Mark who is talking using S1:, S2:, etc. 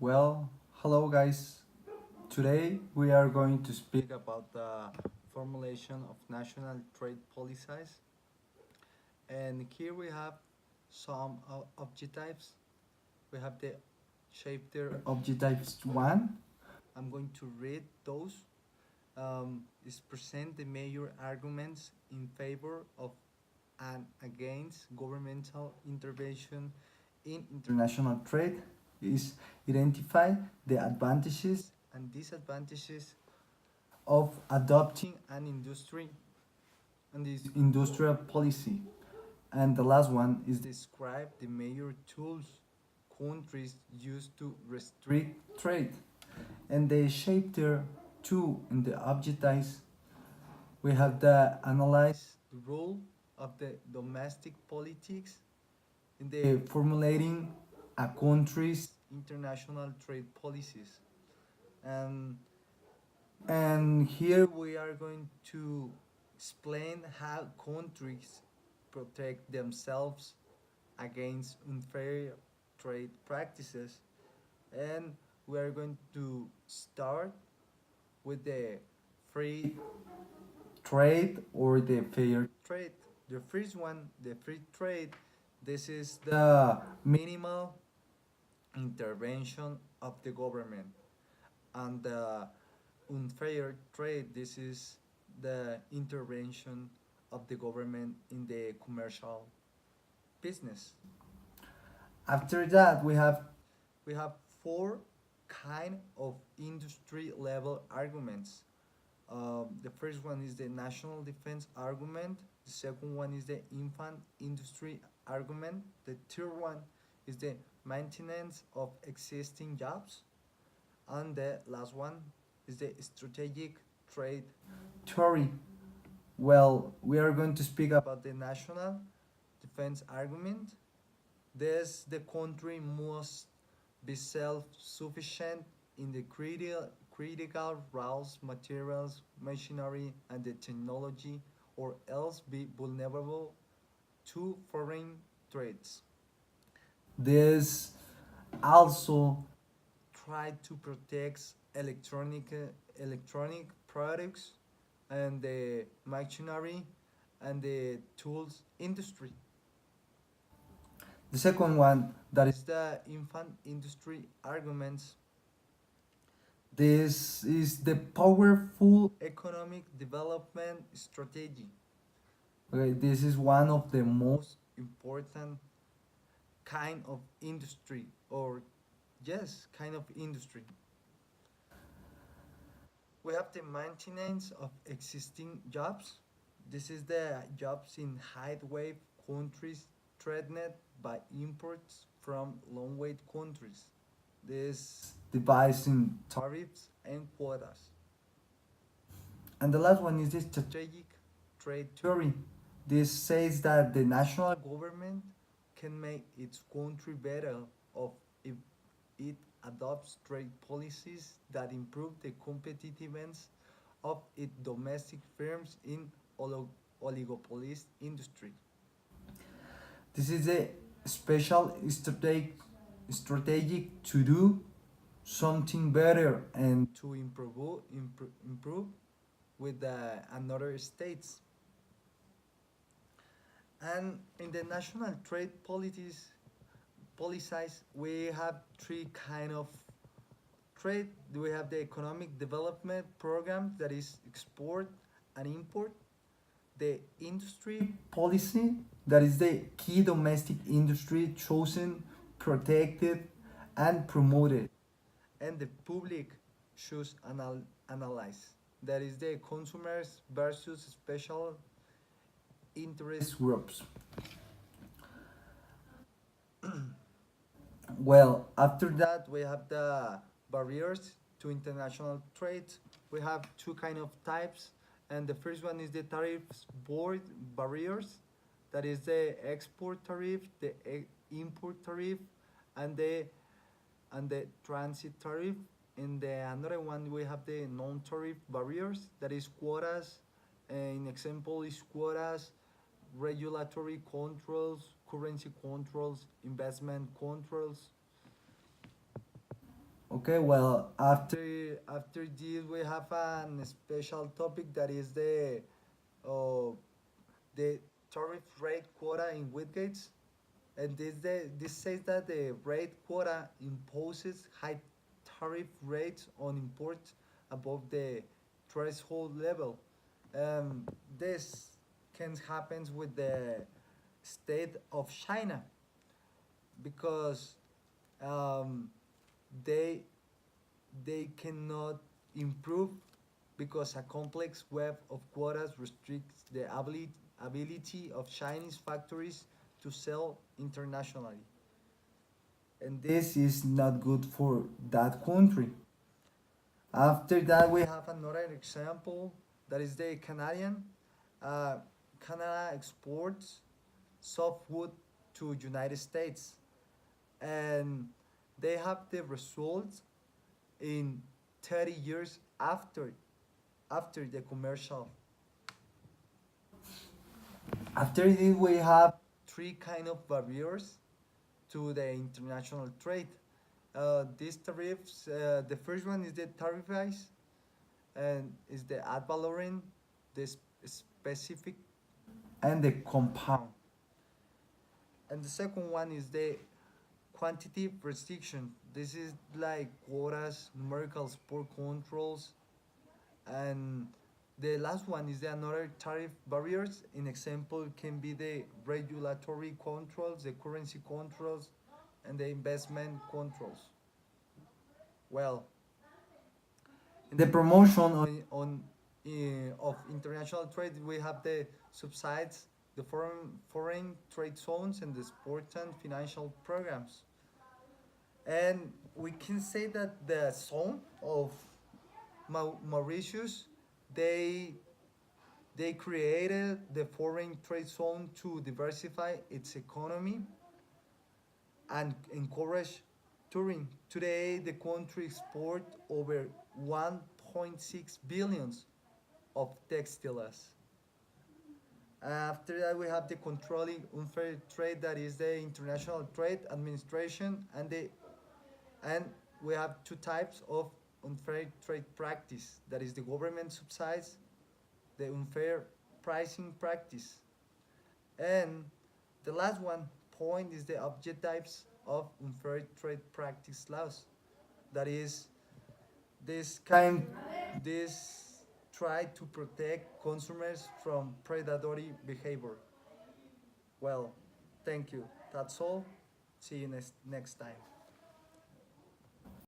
S1: Well, hello guys. Today we are going to speak about the formulation of national trade policies. And here we have some objectives. We have the chapter objectives 1. I'm going to read those. Is present the major arguments in favor of and against governmental intervention in international trade, is identify the advantages and disadvantages of adopting an industry and this industrial policy. And the last one is describe the major tools countries use to restrict trade. And the chapter 2 in the objectives we have the analyze the role of the domestic politics in the formulating a country's international trade policies. Um, and here we are going to explain how countries protect themselves against unfair trade practices. And we are going to start with the free trade or the fair trade. The first one, the free trade, this is the minimal intervention of the government. And the unfair trade, this is the intervention of the government in the commercial business. After that, we have four kind of industry level arguments. The first one is the national defense argument. The second one is the infant industry argument. The third one is the maintenance of existing jobs. And the last one is the strategic trade theory. Well, we are going to speak about the national defense argument. This the country must be self-sufficient in the critical raw materials, machinery, and the technology, or else be vulnerable to foreign threats. This also try to protect electronic products and the machinery and the tools industry. The second one, that is the infant industry arguments. This is the powerful economic development strategy. Okay, this is one of the most important kind of industry, or yes, kind of industry. We have the maintenance of existing jobs. This is the jobs in high wage countries threatened by imports from long wage countries. This divides in tariffs and quotas. And the last one is the strategic trade theory. This says that the national government can make its country better off if it adopts trade policies that improve the competitiveness of its domestic firms in oligopolist industry. This is a special strategic to do something better and to improve with another states. And in the national trade policies, we have three kind of trade. We have the economic development program, that is export and import. The industry policy, that is the key domestic industry chosen, protected, and promoted. And the public should analyze, that is the consumers versus special interest groups. Well, after that, we have the barriers to international trade. We have two kind of types, and the first one is the tariffs board barriers. That is the export tariff, the import tariff, and the transit tariff. In the another one, we have the non-tariff barriers. That is quotas. In example, is quotas, regulatory controls, currency controls, investment controls. Okay, well, after this we have an special topic that is uh, the tariff rate quota in Whitgates, and this says that the rate quota imposes high tariff rates on imports above the threshold level. This can happen with the state of China because um, they they cannot improve because a complex web of quotas restricts the ability of Chinese factories to sell internationally. And this is not good for that country. After that, we have another example that is the Canadian. Uh, Canada exports softwood to United States, and they have the results in 30 years after the commercial. After this, we have three kind of barriers to the international trade. These tariffs, the first one is the tariffs, and is the ad valorem, the specific, and the compound. And the second one is the quantity restriction. This is like quotas, numerical support controls, and the last one is the another tariff barriers. An example can be the regulatory controls, the currency controls, and the investment controls. Well, in the promotion of international trade, we have the subsides, the foreign trade zones, and the sports and financial programs. And we can say that the zone of Mauritius, they they created the foreign trade zone to diversify its economy and encourage tourism. Today, the country exports over 1.6 billions of textiles. After that, we have the controlling unfair trade, that is the International Trade Administration, and we have two types of unfair trade practice. That is the government subsidies, the unfair pricing practice, and the last one point is the objectives of unfair trade practice laws. That is this kind this try to protect consumers from predatory behavior. Well, thank you. That's all. See you next time.